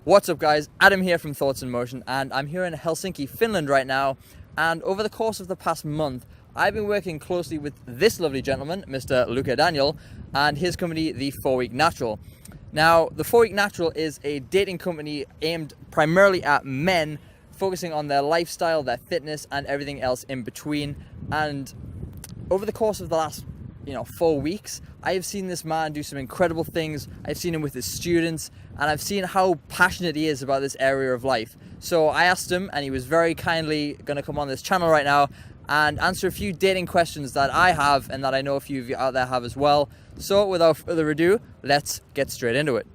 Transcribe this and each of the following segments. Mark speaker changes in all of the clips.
Speaker 1: What's up guys, Adam here from Thoughts in Motion, and I'm here in Helsinki, Finland right now. And over the course of the past month, I've been working closely with this lovely gentleman, Mr. Luca and his company, The 4 Week Natural. Now, The 4 Week Natural is a dating company aimed primarily at men, focusing on their lifestyle, their fitness, and everything else in between. And over the course of the last 4 weeks, I have seen this man do some incredible things. I've seen him with his students, and I've seen how passionate he is about this area of life. So I asked him, and he was very kindly going to come on this channel right now and answer a few dating questions that I have and that I know a few of you out there have as well. So without further ado, let's get straight into it.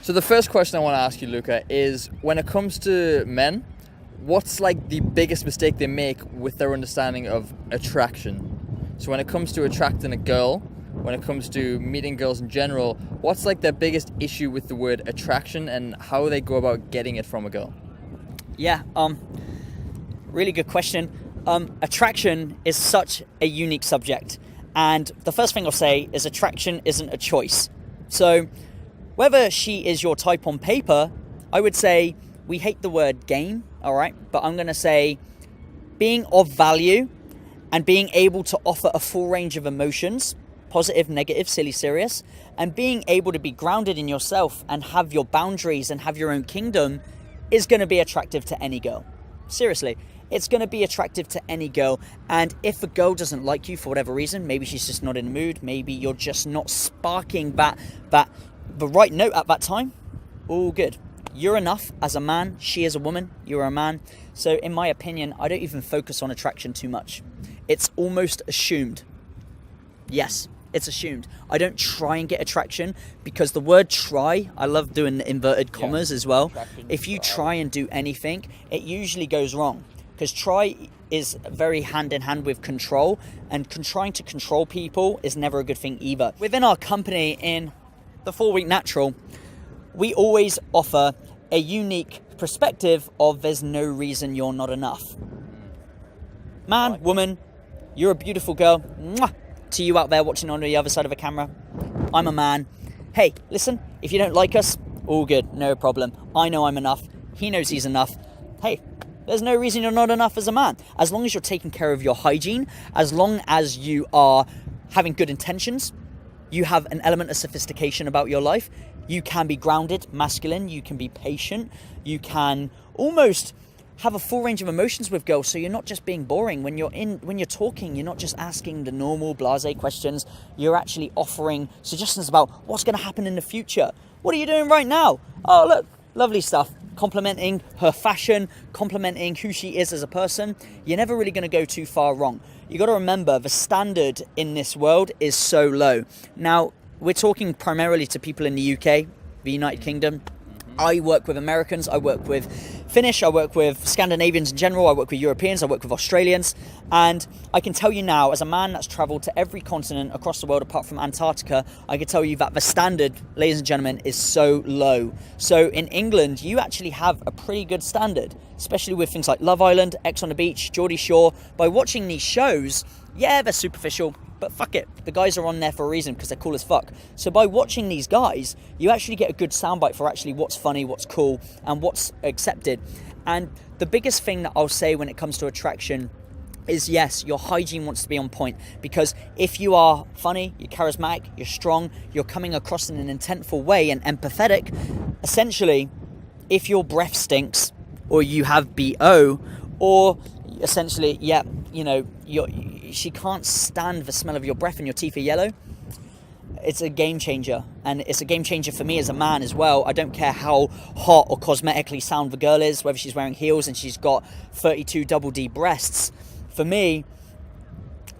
Speaker 1: So the first question I want to ask you, Luca, is when it comes to men, what's like the biggest mistake they make with their understanding of attraction? So when it comes to attracting a girl, when it comes to meeting girls in general, what's like their biggest issue with the word attraction and how they go about getting it from a girl?
Speaker 2: Yeah, really good question. Attraction is such a unique subject. And the first thing I'll say is attraction isn't a choice. So whether she is your type on paper, I would say we hate the word game, all right? But I'm going to say being of value and being able to offer a full range of emotions, positive, negative, silly, serious, and being able to be grounded in yourself and have your boundaries and have your own kingdom is going to be attractive to any girl. Seriously, it's going to be attractive to any girl. And if a girl doesn't like you for whatever reason, maybe she's just not in the mood, maybe you're just not sparking the right note at that time, all good. You're enough as a man, she is a woman, you're a man. So in my opinion, I don't even focus on attraction too much. It's almost assumed. Yes, it's assumed. I don't try and get attraction because the word try, I love doing the inverted commas as well. If you try and do anything, it usually goes wrong because try is very hand in hand with control, and trying to control people is never a good thing either. Within our company in The 4 Week Natural, we always offer a unique perspective of there's no reason you're not enough. Man, woman, you're a beautiful girl. Mwah! To you out there watching on the other side of a camera, I'm a man. Hey, listen, if you don't like us, all good, no problem. I know I'm enough. He knows he's enough. Hey, there's no reason you're not enough as a man. As long as you're taking care of your hygiene, as long as you are having good intentions, you have an element of sophistication about your life, you can be grounded, masculine, you can be patient, you can almost have a full range of emotions with girls, so you're not just being boring. When you're talking, you're not just asking the normal blasé questions, you're actually offering suggestions about what's going to happen in the future. What are you doing right now? Oh, look, lovely stuff. Complimenting her fashion, complimenting who she is as a person. You're never really going to go too far wrong. You got to remember the standard in this world is so low. Now, we're talking primarily to people in the UK, the United Kingdom. I work with Americans, I work with Finnish, I work with Scandinavians in general, I work with Europeans, I work with Australians. And I can tell you now, as a man that's traveled to every continent across the world apart from Antarctica, I can tell you that the standard, ladies and gentlemen, is so low. So in England, you actually have a pretty good standard, especially with things like Love Island, Ex on the Beach, Geordie Shore. By watching these shows, yeah, they're superficial, but fuck it, the guys are on there for a reason because they're cool as fuck. So by watching these guys, you actually get a good soundbite for actually what's funny, what's cool, and what's accepted. And the biggest thing that I'll say when it comes to attraction is, yes, your hygiene wants to be on point, because if you are funny, you're charismatic, you're strong, you're coming across in an intentful way and empathetic, essentially, if your breath stinks, or you have BO, or essentially, she can't stand the smell of your breath and your teeth are yellow, it's a game changer. And it's a game changer for me as a man as well. I don't care how hot or cosmetically sound the girl is, whether she's wearing heels and she's got 32 double D breasts. For me,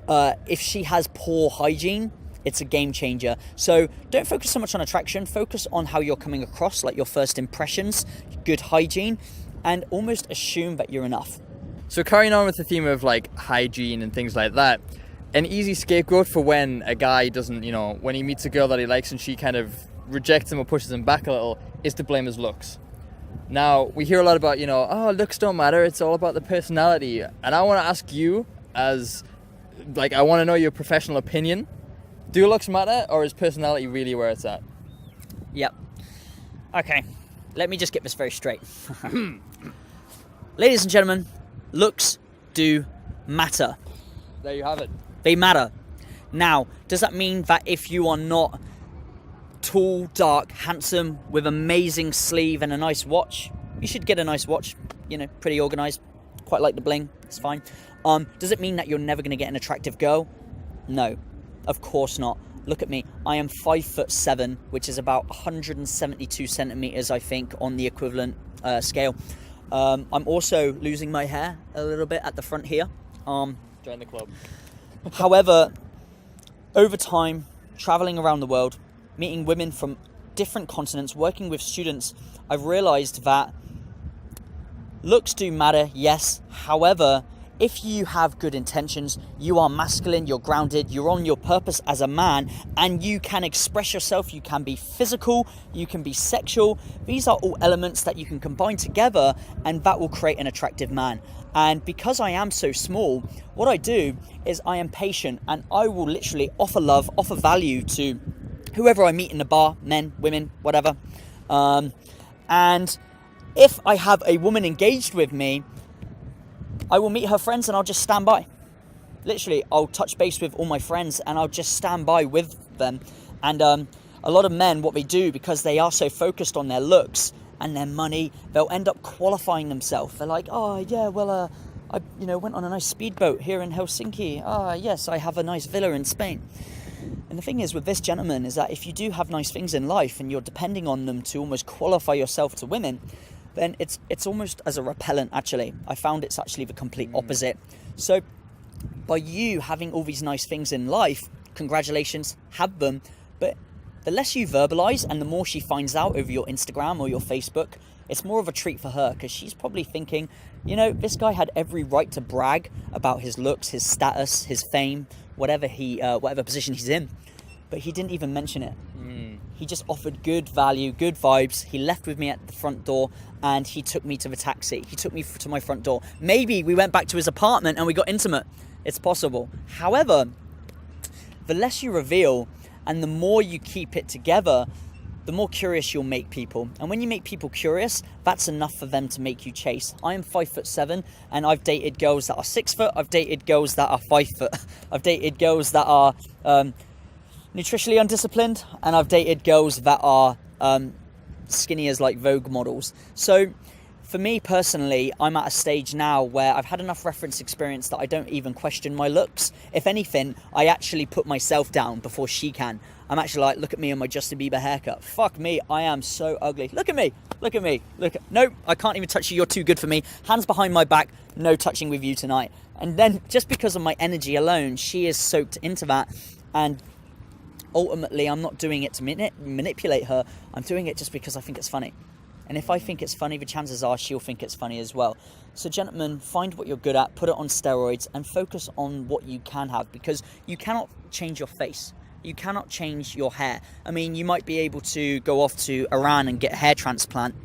Speaker 2: if she has poor hygiene, it's a game changer. So don't focus so much on attraction, focus on how you're coming across, like your first impressions, good hygiene, and almost assume that you're enough.
Speaker 1: So carrying on with the theme of like hygiene and things like that, an easy scapegoat for when a guy doesn't, when he meets a girl that he likes and she kind of rejects him or pushes him back a little is to blame his looks. Now, we hear a lot about, looks don't matter, it's all about the personality. And I want to ask you, I want to know your professional opinion. Do looks matter, or is personality really where it's at?
Speaker 2: Yep. Okay, let me just get this very straight. Ladies and gentlemen, looks do matter.
Speaker 1: There you have it.
Speaker 2: They matter. Now, does that mean that if you are not tall, dark, handsome, with amazing sleeve and a nice watch, you should get a nice watch, pretty organised, quite like the bling, it's fine. Does it mean that you're never going to get an attractive girl? No, of course not. Look at me, I am 5'7", which is about 172 centimetres, I think, on the equivalent scale. I'm also losing my hair a little bit at the front here.
Speaker 1: Join the club.
Speaker 2: However, over time, travelling around the world, meeting women from different continents, working with students, I've realised that looks do matter, yes. However, if you have good intentions, you are masculine, you're grounded, you're on your purpose as a man, and you can express yourself, you can be physical, you can be sexual. These are all elements that you can combine together, and that will create an attractive man. And because I am so small, what I do is I am patient, and I will literally offer love, offer value to whoever I meet in the bar, men, women, whatever. And if I have a woman engaged with me, I will meet her friends and I'll just stand by. Literally, I'll touch base with all my friends and I'll just stand by with them. And a lot of men, what they do, because they are so focused on their looks and their money, they'll end up qualifying themselves. They're like, oh yeah, well, I went on a nice speedboat here in Helsinki. Yes, I have a nice villa in Spain. And the thing is with this gentleman is that if you do have nice things in life and you're depending on them to almost qualify yourself to women, then it's almost as a repellent, actually. I found it's actually the complete opposite. So by you having all these nice things in life, congratulations, have them. But the less you verbalize and the more she finds out over your Instagram or your Facebook, it's more of a treat for her, because she's probably thinking, this guy had every right to brag about his looks, his status, his fame, whatever position he's in. But he didn't even mention it. He just offered good value, good vibes. He left with me at the front door and he took me to the taxi. He took me to my front door. Maybe we went back to his apartment and we got intimate. It's possible. However, the less you reveal and the more you keep it together, the more curious you'll make people. And when you make people curious, that's enough for them to make you chase. I am 5'7", and I've dated girls that are 6 foot. I've dated girls that are 5 foot. I've dated girls that are nutritionally undisciplined, and I've dated girls that are skinny as like Vogue models. So for me personally, I'm at a stage now where I've had enough reference experience that I don't even question my looks. If anything, I actually put myself down before she can. I'm actually like, look at me and my Justin Bieber haircut. Fuck me, I am so ugly. Look at me, look at me, no, I can't even touch you, you're too good for me. Hands behind my back, no touching with you tonight. And then just because of my energy alone, she is soaked into that. And ultimately, I'm not doing it to manipulate her. I'm doing it just because I think it's funny. And if I think it's funny, the chances are she'll think it's funny as well. So gentlemen, find what you're good at, put it on steroids, and focus on what you can have, because you cannot change your face. You cannot change your hair. I mean, you might be able to go off to Iran and get a hair transplant.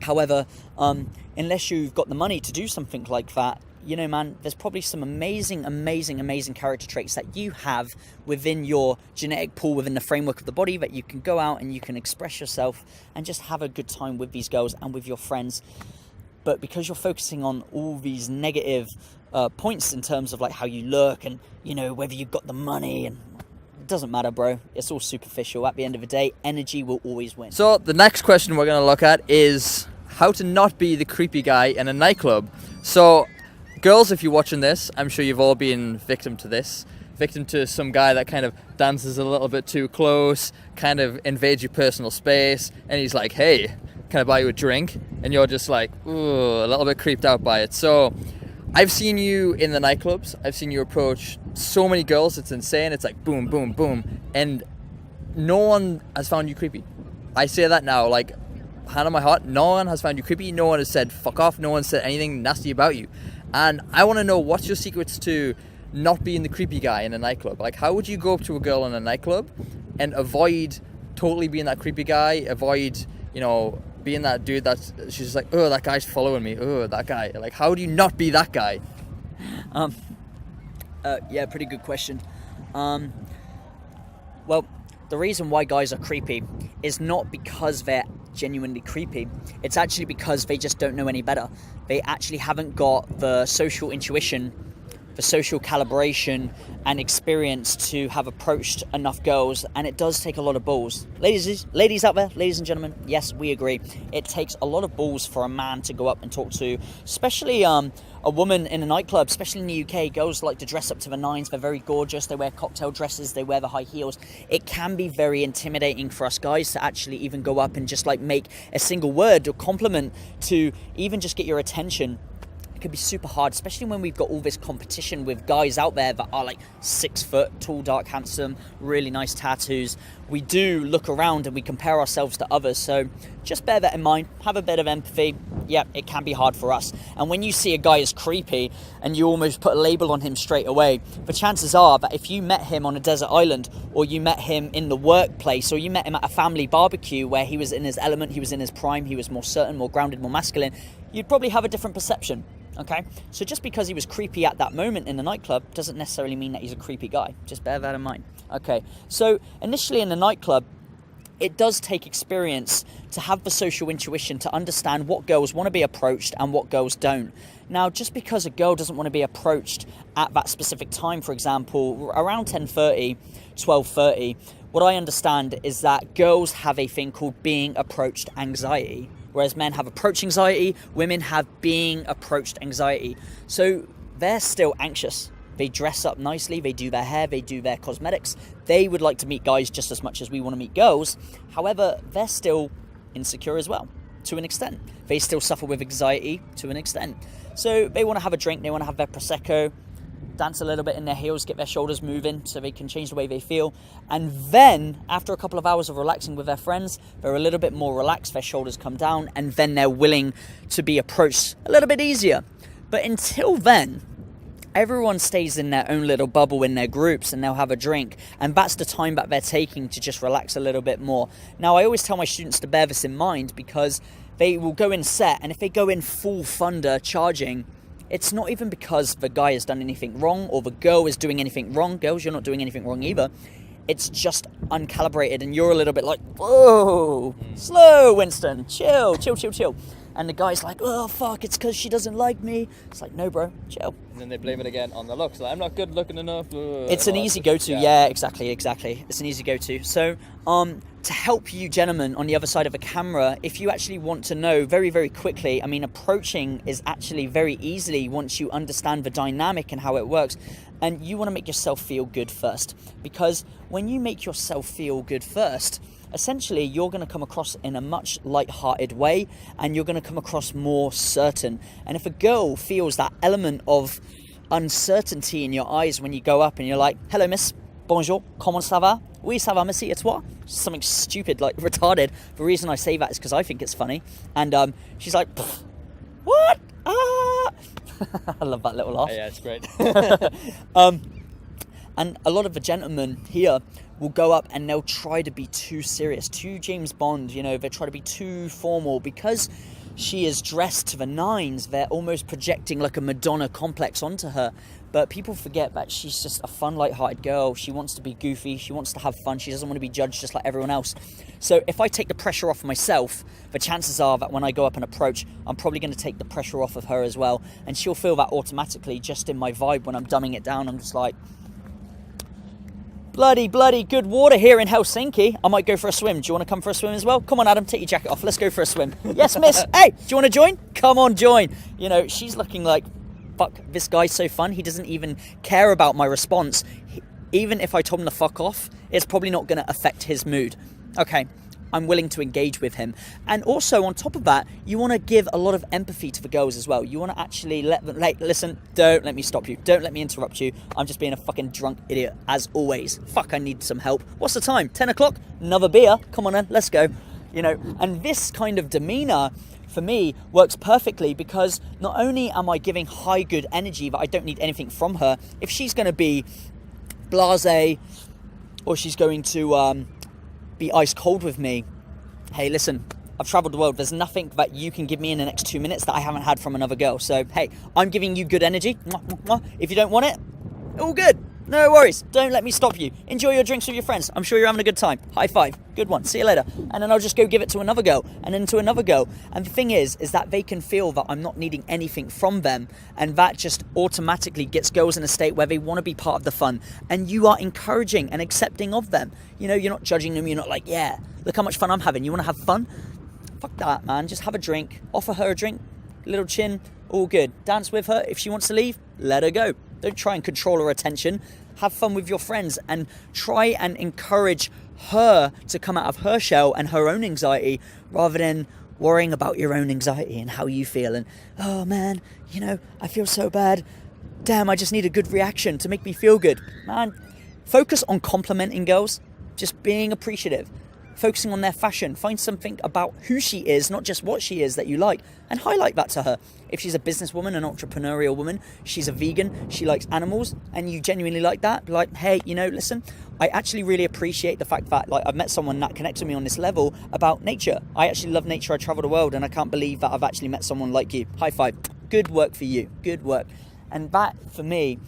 Speaker 2: However, unless you've got the money to do something like that, man, there's probably some amazing character traits that you have within your genetic pool, within the framework of the body, that you can go out and you can express yourself and just have a good time with these girls and with your friends. But because you're focusing on all these negative points in terms of like how you look and, whether you've got the money, and it doesn't matter, bro. It's all superficial. At the end of the day, energy will always win.
Speaker 1: So the next question we're going to look at is how to not be the creepy guy in a nightclub. So girls, if you're watching this, I'm sure you've all been victim to some guy that kind of dances a little bit too close, kind of invades your personal space, and he's like, hey, can I buy you a drink? And you're just like, ooh, a little bit creeped out by it. So I've seen you in the nightclubs. I've seen you approach so many girls. It's insane. It's like boom, boom, boom. And no one has found you creepy. I say that now, like, hand on my heart, no one has found you creepy. No one has said fuck off. No one said anything nasty about you. And I want to know, what's your secrets to not being the creepy guy in a nightclub? Like, how would you go up to a girl in a nightclub and avoid totally being that creepy guy, avoid, you know, being that dude that's, she's just like, oh, that guy's following me, oh, that guy. Like, how do you not be that guy?
Speaker 2: Yeah, pretty good question. Well, the reason why guys are creepy is not because they're genuinely creepy. It's actually because they just don't know any better. They actually haven't got the social intuition, the social calibration and experience to have approached enough girls, and it does take a lot of balls. Ladies out there, ladies and gentlemen, yes, we agree. It takes a lot of balls for a man to go up and talk to, especially a woman in a nightclub, especially in the UK. Girls like to dress up to the nines. They're very gorgeous. They wear cocktail dresses. They wear the high heels. It can be very intimidating for us guys to actually even go up and just like make a single word or compliment to even just get your attention. It can be super hard, especially when we've got all this competition with guys out there that are like 6 foot, tall, dark, handsome, really nice tattoos. We do look around and we compare ourselves to others, so just bear that in mind. Have a bit of empathy. Yeah, it can be hard for us. And when you see a guy as creepy and you almost put a label on him straight away, the chances are that if you met him on a desert island, or you met him in the workplace, or you met him at a family barbecue where he was in his element, he was in his prime, he was more certain, more grounded, more masculine, you'd probably have a different perception. Okay, so just because he was creepy at that moment in the nightclub doesn't necessarily mean that he's a creepy guy. Just bear that in mind. Okay, so initially in the nightclub, it does take experience to have the social intuition to understand what girls want to be approached and what girls don't. Now, just because a girl doesn't want to be approached at that specific time, for example, around 10:30, 12:30, what I understand is that girls have a thing called being approached anxiety. Whereas men have approach anxiety, women have being approached anxiety. So they're still anxious. They dress up nicely, they do their hair, they do their cosmetics. They would like to meet guys just as much as we want to meet girls. However, they're still insecure as well, to an extent. They still suffer with anxiety to an extent. So they want to have a drink, they want to have their Prosecco, dance a little bit in their heels, get their shoulders moving so they can change the way they feel. And then, after a couple of hours of relaxing with their friends, they're a little bit more relaxed, their shoulders come down, and then they're willing to be approached a little bit easier. But until then, everyone stays in their own little bubble in their groups, and they'll have a drink. And that's the time that they're taking to just relax a little bit more. Now, I always tell my students to bear this in mind, because they will go in set, and if they go in full thunder charging, it's not even because the guy has done anything wrong or the girl is doing anything wrong. Girls, you're not doing anything wrong either. It's just uncalibrated, and you're a little bit like, whoa, slow, Winston, chill. And the guy's like, oh, fuck, it's because she doesn't like me. It's like, no, bro, chill.
Speaker 1: And then they blame it again on the looks. Like, I'm not good looking enough.
Speaker 2: It's an easy go-to. Yeah, exactly. It's an easy go-to. So, to help you gentlemen on the other side of the camera, if you actually want to know very, very quickly, I mean, approaching is actually very easily once you understand the dynamic and how it works. And you want to make yourself feel good first. Because when you make yourself feel good first, essentially you're going to come across in a much light-hearted way, and you're going to come across more certain. And if a girl feels that element of uncertainty in your eyes when you go up and you're like, hello miss, bonjour, comment ça va? Oui, ça va, merci, et toi? Something stupid, like retarded. The reason I say that is because I think it's funny. And she's like, what? Ah! I love that little laugh.
Speaker 1: Yeah, it's great.
Speaker 2: And a lot of the gentlemen here will go up and they'll try to be too serious, too James Bond, you know, they try to be too formal. Because she is dressed to the nines, they're almost projecting like a Madonna complex onto her. But people forget that she's just a fun, light-hearted girl. She wants to be goofy, she wants to have fun, she doesn't want to be judged just like everyone else. So if I take the pressure off myself, the chances are that when I go up and approach, I'm probably going to take the pressure off of her as well. And she'll feel that automatically just in my vibe when I'm dumbing it down. I'm just like, bloody good water here in Helsinki. I might go for a swim. Do you want to come for a swim as well? Come on, Adam, take your jacket off. Let's go for a swim. Yes, miss. Hey, do you want to join? Come on, join. You know, she's looking like, fuck, this guy's so fun. He doesn't even care about my response. Even if I told him to fuck off, it's probably not going to affect his mood. Okay, I'm willing to engage with him. And also, on top of that, you want to give a lot of empathy to the girls as well. You want to actually let them, like, listen, don't let me stop you. Don't let me interrupt you. I'm just being a fucking drunk idiot, as always. Fuck, I need some help. What's the time? 10 o'clock? Another beer? Come on then, let's go. You know, and this kind of demeanor, for me, works perfectly, because not only am I giving high good energy that I don't need anything from her, if she's going to be blasé, or she's going to be ice cold with me. Hey, listen, I've traveled the world. There's nothing that you can give me in the next 2 minutes that I haven't had from another girl. So, hey, I'm giving you good energy. If you don't want it, all good. No worries. Don't let me stop you. Enjoy your drinks with your friends. I'm sure you're having a good time. High five. Good one. See you later. And then I'll just go give it to another girl and then to another girl. And the thing is that they can feel that I'm not needing anything from them. And that just automatically gets girls in a state where they want to be part of the fun. And you are encouraging and accepting of them. You know, you're not judging them. You're not like, yeah, look how much fun I'm having. You want to have fun? Fuck that, man. Just have a drink. Offer her a drink. Little chin. All good. Dance with her. If she wants to leave, let her go. Don't try and control her attention. Have fun with your friends and try and encourage her to come out of her shell and her own anxiety rather than worrying about your own anxiety and how you feel. And, oh man, you know, I feel so bad. Damn, I just need a good reaction to make me feel good. Man, focus on complimenting girls, just being appreciative. Focusing on their fashion. Find something about who she is, not just what she is, that you like, and highlight that to her. If she's a businesswoman, an entrepreneurial woman, she's a vegan, she likes animals, and you genuinely like that, be like, hey, you know, listen, I actually really appreciate the fact that, like, I've met someone that connects with me on this level about nature. I actually love nature. I travel the world, and I can't believe that I've actually met someone like you. High five. Good work for you. Good work. And that, for me,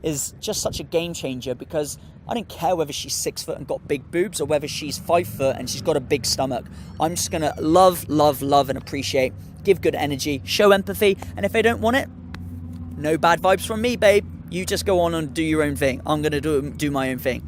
Speaker 2: is just such a game changer, because I don't care whether she's 6 foot and got big boobs or whether she's 5 foot and she's got a big stomach. I'm just going to love, and appreciate, give good energy, show empathy. And if they don't want it, no bad vibes from me, babe. You just go on and do your own thing. I'm going to do my own thing.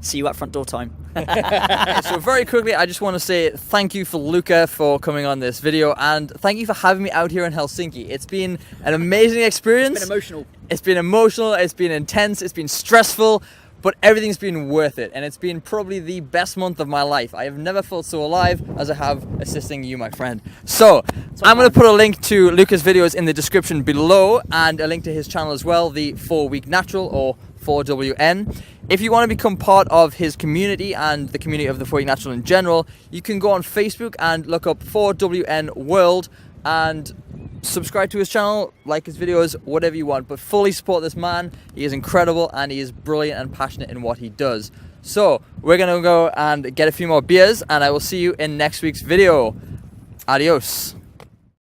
Speaker 2: See you at front door time.
Speaker 1: So very quickly, I just want to say thank you for Luca for coming on this video, and thank you for having me out here in Helsinki. It's been an amazing experience.
Speaker 2: It's been emotional.
Speaker 1: It's been emotional, it's been intense, it's been stressful, but everything's been worth it, and it's been probably the best month of my life. I have never felt so alive as I have assisting you, my friend. So, I'm going to put a link to Luca's videos in the description below, and a link to his channel as well, the 4 Week Natural, or 4WN. If you want to become part of his community and the community of the 4 Week Natural in general, you can go on Facebook and look up 4WN World and subscribe to his channel, like his videos, whatever you want, but fully support this man. He is incredible and he is brilliant and passionate in what he does. So we're gonna go and get a few more beers, and I will see you in next week's video. Adios.